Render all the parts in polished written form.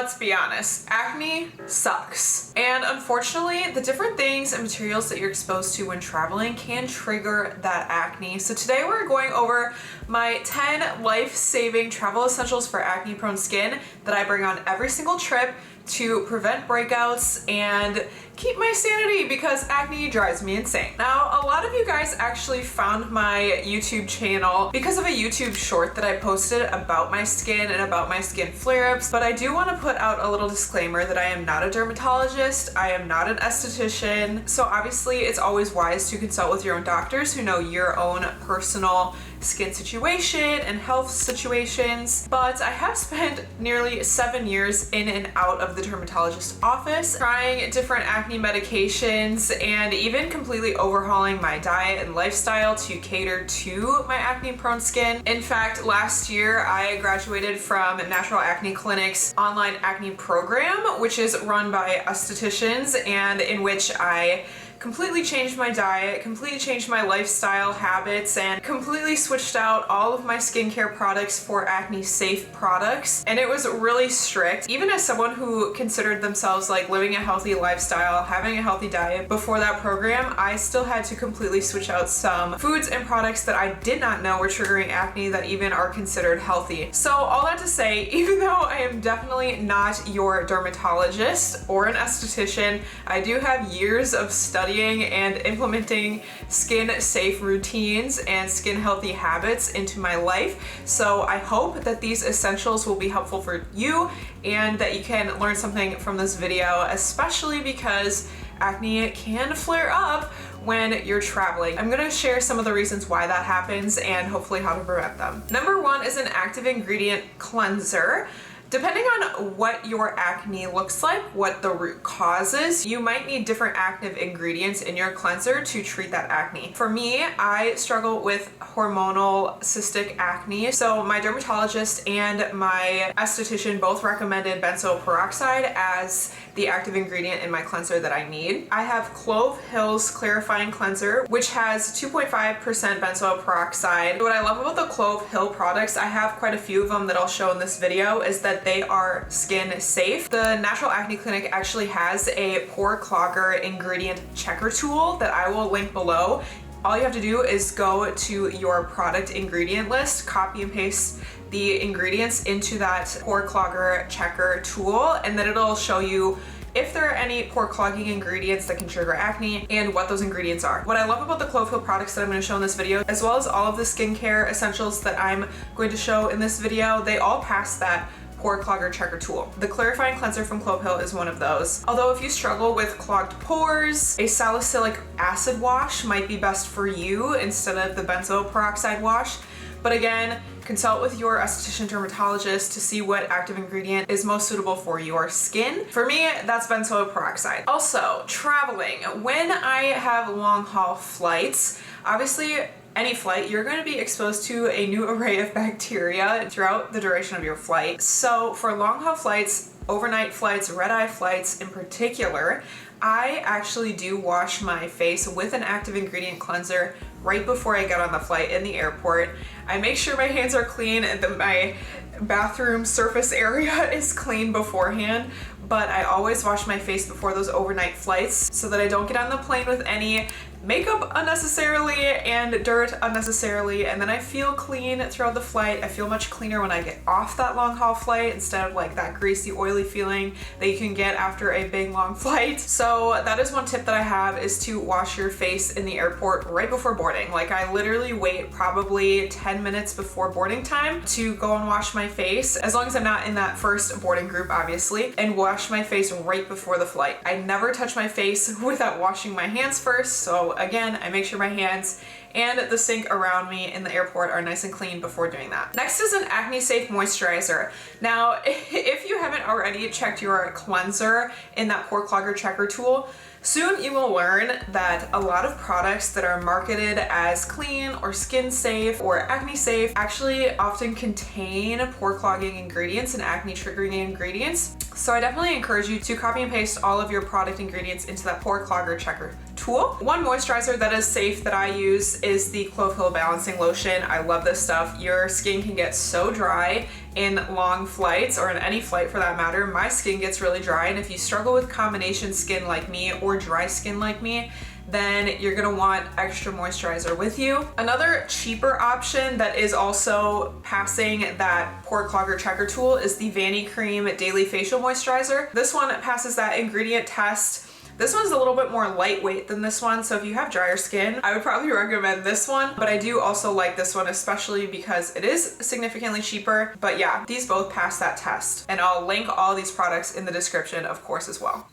Let's be honest, acne sucks. And unfortunately, the different things and materials that you're exposed to when traveling can trigger that acne. So today we're going over my 10 life-saving travel essentials for acne-prone skin that I bring on every single trip to prevent breakouts and keep my sanity because acne drives me insane. Now, a lot of you guys actually found my YouTube channel because of a YouTube short that I posted about my skin and about my skin flare-ups, but I do want to put out a little disclaimer that I am not a dermatologist, I am not an esthetician, so obviously it's always wise to consult with your own doctors who know your own personal skin situation and health situations, but I have spent nearly 7 years in and out of the dermatologist office trying different acne medications and even completely overhauling my diet and lifestyle to cater to my acne prone skin. In fact, last year I graduated from Natural Acne Clinic's online acne program, which is run by estheticians and in which I completely changed my diet, completely changed my lifestyle habits, and completely switched out all of my skincare products for acne safe products. And it was really strict. Even as someone who considered themselves like living a healthy lifestyle, having a healthy diet before that program, I still had to completely switch out some foods and products that I did not know were triggering acne that even are considered healthy. So all that to say, even though I am definitely not your dermatologist or an esthetician, I do have years of studying and implementing skin safe routines and skin healthy habits into my life. So I hope that these essentials will be helpful for you and that you can learn something from this video, especially because acne can flare up when you're traveling. I'm gonna share some of the reasons why that happens and hopefully how to prevent them. Number one is an active ingredient cleanser. Depending on what your acne looks like, what the root cause is, you might need different active ingredients in your cleanser to treat that acne. For me, I struggle with hormonal cystic acne, so my dermatologist and my esthetician both recommended benzoyl peroxide as the active ingredient in my cleanser that I need. I have Clove Hill's Clarifying Cleanser, which has 2.5% benzoyl peroxide. What I love about the Clove Hill products, I have quite a few of them that I'll show in this video, is that they are skin safe. The Natural Acne Clinic actually has a pore clogger ingredient checker tool that I will link below. All you have to do is go to your product ingredient list, copy and paste the ingredients into that pore clogger checker tool, and then it'll show you if there are any pore clogging ingredients that can trigger acne and what those ingredients are. What I love about the Clove Hill products that I'm going to show in this video, as well as all of the skincare essentials that I'm going to show in this video, they all pass that pore clogger checker tool. The Clarifying Cleanser from Clove Hill is one of those. Although if you struggle with clogged pores, a salicylic acid wash might be best for you instead of the benzoyl peroxide wash. But again, consult with your esthetician dermatologist to see what active ingredient is most suitable for your skin. For me, that's benzoyl peroxide. Also, traveling. When I have long haul flights, obviously any flight, you're going to be exposed to a new array of bacteria throughout the duration of your flight. So for long haul flights, overnight flights, red-eye flights in particular, I actually do wash my face with an active ingredient cleanser right before I get on the flight in the airport. I make sure my hands are clean and that my bathroom surface area is clean beforehand, but I always wash my face before those overnight flights so that I don't get on the plane with any makeup unnecessarily and dirt unnecessarily, and then I feel clean throughout the flight. I feel much cleaner when I get off that long haul flight instead of like that greasy, oily feeling that you can get after a big long flight. So that is one tip that I have, is to wash your face in the airport right before boarding. Like I literally wait probably 10 minutes before boarding time to go and wash my face, as long as I'm not in that first boarding group obviously, and wash my face right before the flight. I never touch my face without washing my hands first, so again, I make sure my hands and the sink around me in the airport are nice and clean before doing that. Next is an acne safe moisturizer. Now, if you haven't already checked your cleanser in that pore clogger checker tool, soon you will learn that a lot of products that are marketed as clean or skin safe or acne safe actually often contain pore clogging ingredients and acne triggering ingredients. So I definitely encourage you to copy and paste all of your product ingredients into that pore clogger checker tool. One moisturizer that is safe that I use is the Clove Hill Balancing Lotion. I love this stuff. Your skin can get so dry in long flights, or in any flight for that matter. My skin gets really dry, and if you struggle with combination skin like me or dry skin like me, then you're gonna want extra moisturizer with you. Another cheaper option that is also passing that pore clogger checker tool is the Vanity Cream Daily Facial Moisturizer. This one passes that ingredient test. This one's a little bit more lightweight than this one, so if you have drier skin, I would probably recommend this one, but I do also like this one, especially because it is significantly cheaper. But yeah, these both pass that test, and I'll link all these products in the description, of course, as well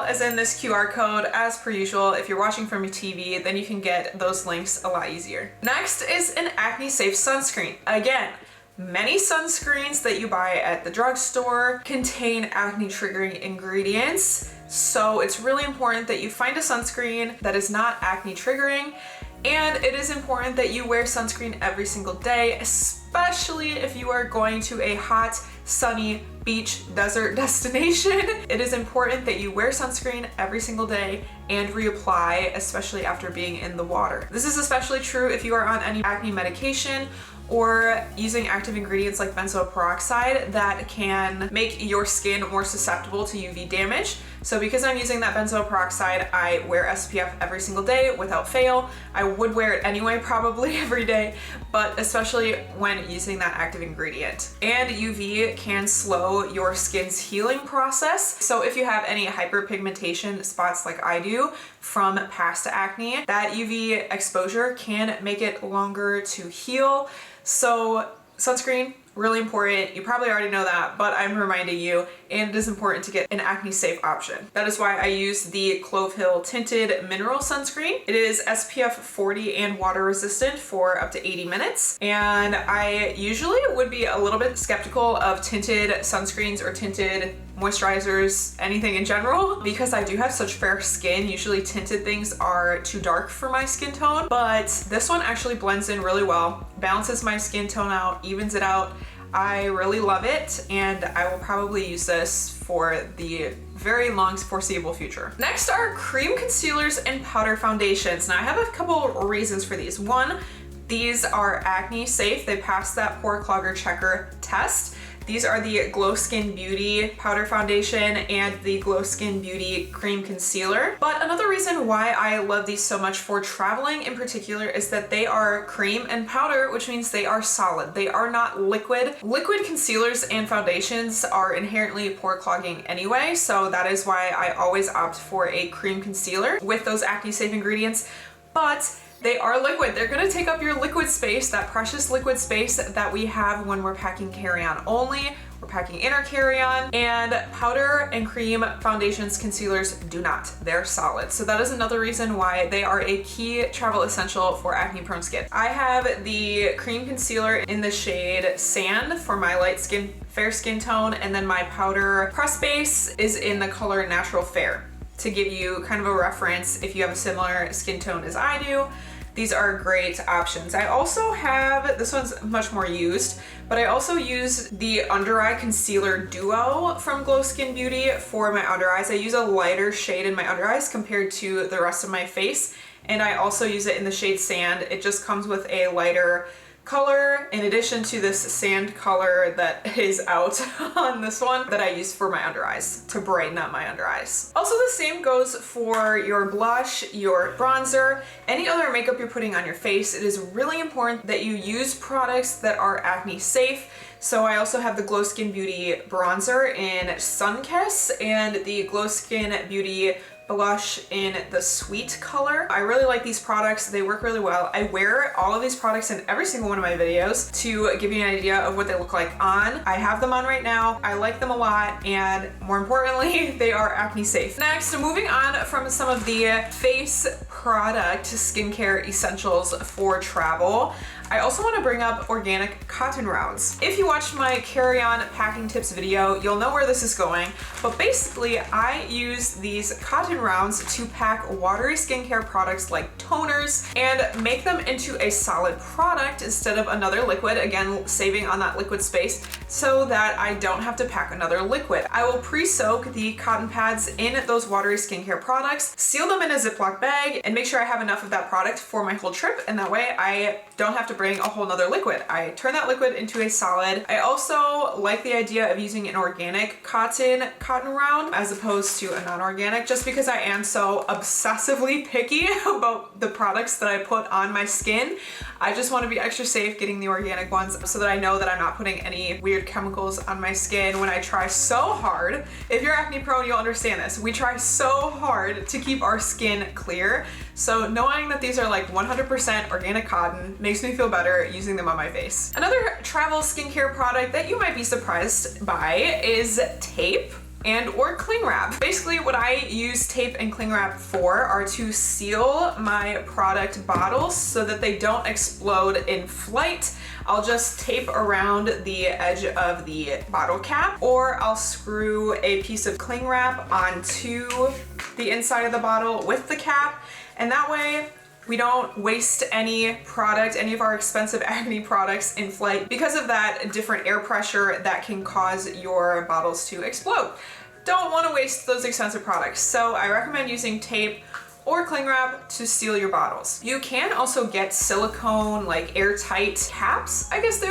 as in this QR code. As per usual, if you're watching from your TV, then you can get those links a lot easier. Next is an acne safe sunscreen. Again, many sunscreens that you buy at the drugstore contain acne triggering ingredients, so it's really important that you find a sunscreen that is not acne triggering, and it is important that you wear sunscreen every single day, especially if you are going to a hot, sunny beach desert destination. It is important that you wear sunscreen every single day and reapply, especially after being in the water. This is especially true if you are on any acne medication or using active ingredients like benzoyl peroxide that can make your skin more susceptible to UV damage. So because I'm using that benzoyl peroxide, I wear SPF every single day without fail. I would wear it anyway, probably every day, but especially when using that active ingredient. And UV can slow your skin's healing process. So if you have any hyperpigmentation spots like I do from past acne, that UV exposure can make it longer to heal. So sunscreen, really important. You probably already know that, but I'm reminding you, and it is important to get an acne safe option. That is why I use the Clove Hill Tinted Mineral Sunscreen. It is SPF 40 and water resistant for up to 80 minutes. And I usually would be a little bit skeptical of tinted sunscreens or tinted moisturizers, anything in general, because I do have such fair skin. Usually tinted things are too dark for my skin tone, but this one actually blends in really well, balances my skin tone out, evens it out. I really love it, and I will probably use this for the very long foreseeable future. Next are cream concealers and powder foundations. Now I have a couple reasons for these. One, these are acne safe. They pass that pore clogger checker test. These are the Glow Skin Beauty Powder Foundation and the Glow Skin Beauty Cream Concealer. But another reason why I love these so much for traveling in particular is that they are cream and powder, which means they are solid. They are not liquid. Liquid concealers and foundations are inherently pore clogging anyway, so that is why I always opt for a cream concealer with those acne safe ingredients. But they are liquid. They're gonna take up your liquid space, that precious liquid space that we have when we're packing carry-on only. We're packing inner carry-on, and powder and cream foundations, concealers do not. They're solid. So that is another reason why they are a key travel essential for acne-prone skin. I have the cream concealer in the shade Sand for my light skin, fair skin tone, and then my powder press base is in the color Natural Fair, to give you kind of a reference if you have a similar skin tone as I do. These are great options. I also have, this one's much more used, but I also use the Under Eye Concealer Duo from Glow Skin Beauty for my under eyes. I use a lighter shade in my under eyes compared to the rest of my face, and I also use it in the shade Sand. It just comes with a lighter color in addition to this sand color that is out on this one that I use for my under eyes to brighten up my under eyes. Also, the same goes for your blush, your bronzer, any other makeup you're putting on your face. It is really important that you use products that are acne safe. So I also have the Glow Skin Beauty bronzer in Sun Kiss and the Glow Skin Beauty blush in the Sweet color. I really like these products. They work really well. I wear all of these products in every single one of my videos to give you an idea of what they look like on. I have them on right now. I like them a lot, and more importantly, they are acne safe. Next, moving on from some of the face product skincare essentials for travel, I also want to bring up organic cotton rounds. If you watched my carry-on packing tips video, you'll know where this is going, but basically I use these cotton rounds to pack watery skincare products like toners and make them into a solid product instead of another liquid, again, saving on that liquid space. so that I don't have to pack another liquid. I will pre-soak the cotton pads in those watery skincare products, seal them in a Ziploc bag, and make sure I have enough of that product for my whole trip, and that way I don't have to bring a whole nother liquid. I turn that liquid into a solid. I also like the idea of using an organic cotton round as opposed to a non-organic, just because I am so obsessively picky about the products that I put on my skin. I just want to be extra safe getting the organic ones so that I know that I'm not putting any weird chemicals on my skin when I try so hard. If you're acne prone, you'll understand this. We try so hard to keep our skin clear. So knowing that these are like 100% organic cotton makes me feel better using them on my face. Another travel skincare product that you might be surprised by is tape and or cling wrap. Basically what I use tape and cling wrap for are to seal my product bottles so that they don't explode in flight. I'll just tape around the edge of the bottle cap, or I'll screw a piece of cling wrap onto the inside of the bottle with the cap, and that way we don't waste any product, any of our expensive acne products in flight because of that different air pressure that can cause your bottles to explode. Don't want to waste those expensive products, so I recommend using tape or cling wrap to seal your bottles. You can also get silicone, like airtight caps, I guess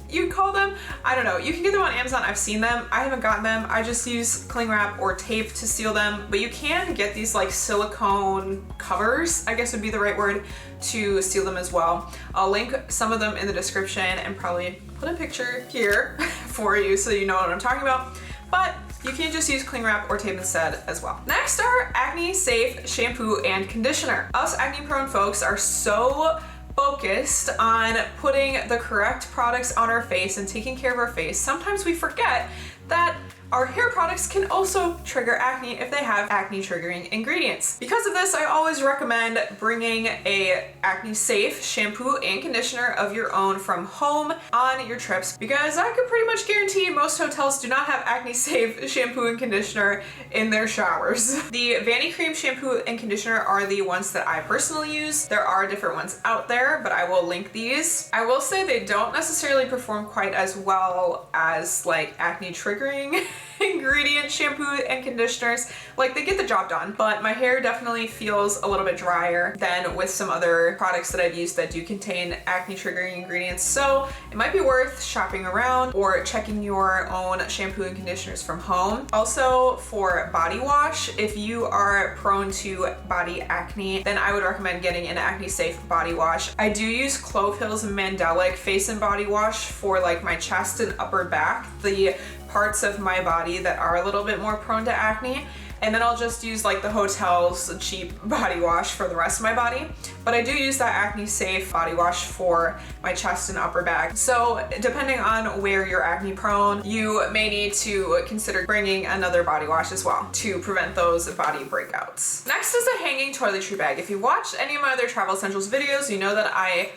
you'd call them. I don't know. You can get them on Amazon. I've seen them. I haven't gotten them. I just use cling wrap or tape to seal them. But you can get these like silicone covers, I guess would be the right word, to seal them as well. I'll link some of them in the description and probably put a picture here for you so you know what I'm talking about. But you can just use cling wrap or tape instead as well. Next are acne safe shampoo and conditioner. Us acne prone folks are so focused on putting the correct products on our face and taking care of our face. Sometimes we forget that our hair products can also trigger acne if they have acne triggering ingredients. Because of this, I always recommend bringing a acne safe shampoo and conditioner of your own from home on your trips, because I can pretty much guarantee most hotels do not have acne safe shampoo and conditioner in their showers. The Vanity Cream shampoo and conditioner are the ones that I personally use. There are different ones out there, but I will link these. I will say they don't necessarily perform quite as well as like acne triggering ingredient shampoo and conditioners. Like, they get the job done, but my hair definitely feels a little bit drier than with some other products that I've used that do contain acne triggering ingredients. So it might be worth shopping around or checking your own shampoo and conditioners from home. Also, for body wash, if you are prone to body acne, then I would recommend getting an acne safe body wash. I do use Clove Hill's Mandelic face and body wash for like my chest and upper back, the parts of my body that are a little bit more prone to acne. And then I'll just use like the hotel's cheap body wash for the rest of my body. But I do use that acne safe body wash for my chest and upper back. So depending on where you're acne prone, you may need to consider bringing another body wash as well to prevent those body breakouts. Next is a hanging toiletry bag. If you watched any of my other travel essentials videos, you know that I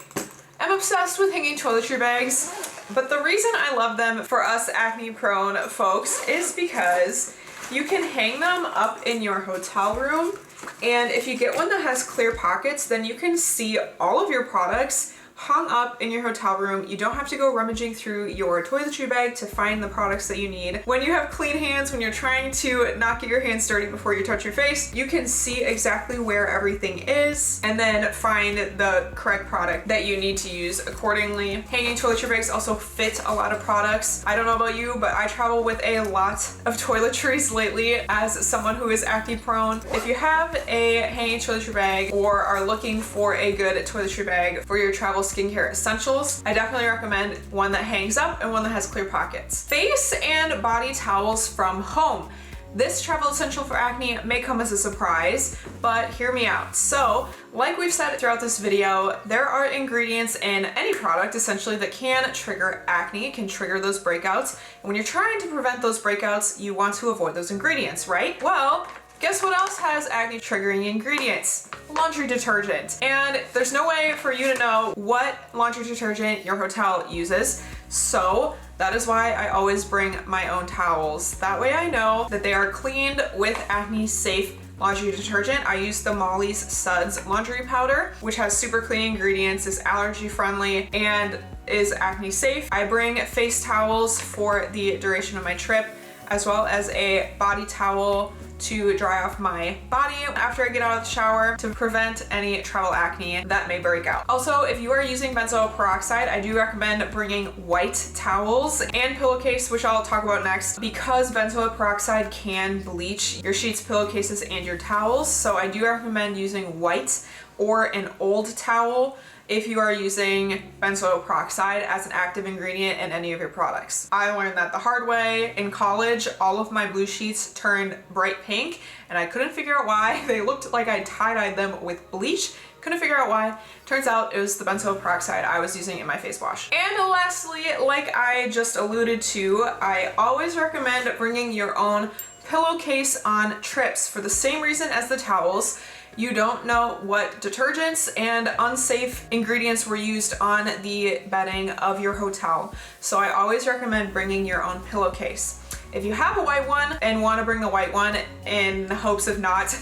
am obsessed with hanging toiletry bags. But the reason I love them for us acne prone folks is because you can hang them up in your hotel room, and if you get one that has clear pockets, then you can see all of your products hung up in your hotel room. You don't have to go rummaging through your toiletry bag to find the products that you need. When you have clean hands, when you're trying to not get your hands dirty before you touch your face, you can see exactly where everything is and then find the correct product that you need to use accordingly. Hanging toiletry bags also fit a lot of products. I don't know about you, but I travel with a lot of toiletries lately as someone who is acne prone. If you have a hanging toiletry bag or are looking for a good toiletry bag for your travel skincare essentials, I definitely recommend one that hangs up and one that has clear pockets. Face and body towels from home. This travel essential for acne may come as a surprise, but hear me out. So, like we've said throughout this video, there are ingredients in any product essentially that can trigger acne, can trigger those breakouts. And when you're trying to prevent those breakouts, you want to avoid those ingredients, right? Well, guess what else has acne triggering ingredients? Laundry detergent. And there's no way for you to know what laundry detergent your hotel uses. So that is why I always bring my own towels. That way I know that they are cleaned with acne safe laundry detergent. I use the Molly's Suds laundry powder, which has super clean ingredients, is allergy friendly, and is acne safe. I bring face towels for the duration of my trip, as well as a body towel to dry off my body after I get out of the shower to prevent any travel acne that may break out. Also, if you are using benzoyl peroxide, I do recommend bringing white towels and pillowcase, which I'll talk about next, because benzoyl peroxide can bleach your sheets, pillowcases, and your towels. So I do recommend using white or an old towel if you are using benzoyl peroxide as an active ingredient in any of your products. I learned that the hard way in college. All of my blue sheets turned bright pink and I couldn't figure out why. They looked like I tie-dyed them with bleach. Couldn't figure out why. Turns out it was the benzoyl peroxide I was using in my face wash. And lastly, like I just alluded to, I always recommend bringing your own pillowcase on trips for the same reason as the towels. You don't know what detergents and unsafe ingredients were used on the bedding of your hotel. So I always recommend bringing your own pillowcase. If you have a white one and want to bring the white one in hopes of not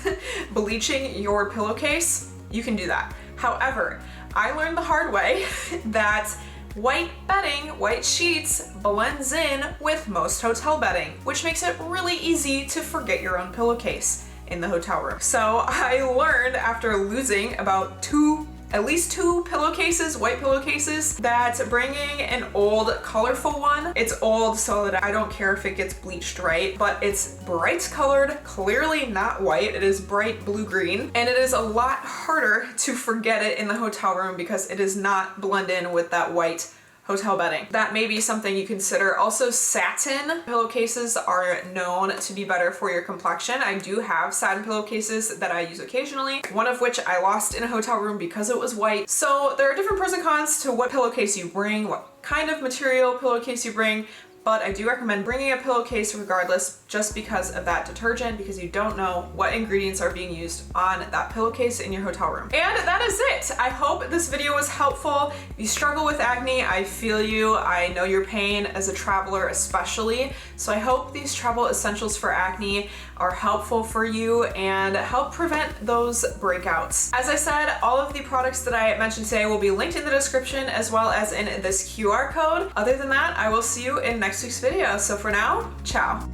bleaching your pillowcase, you can do that. However, I learned the hard way that white bedding, white sheets blends in with most hotel bedding, which makes it really easy to forget your own pillowcase in the hotel room. So I learned after losing about at least two pillowcases, white pillowcases, that bringing an old colorful one, it's old so that I don't care if it gets bleached right, but it's bright colored, clearly not white, it is bright blue-green, and it is a lot harder to forget it in the hotel room because it does not blend in with that white hotel bedding. That may be something you consider. Also, satin pillowcases are known to be better for your complexion. I do have satin pillowcases that I use occasionally, one of which I lost in a hotel room because it was white. So there are different pros and cons to what pillowcase you bring, what kind of material pillowcase you bring, but I do recommend bringing a pillowcase regardless, just because of that detergent, because you don't know what ingredients are being used on that pillowcase in your hotel room. And that is it. I hope this video was helpful. If you struggle with acne, I feel you. I know your pain as a traveler especially. So I hope these travel essentials for acne are helpful for you and help prevent those breakouts. As I said, all of the products that I mentioned today will be linked in the description as well as in this QR code. Other than that, I will see you in next week's video. So for now, ciao.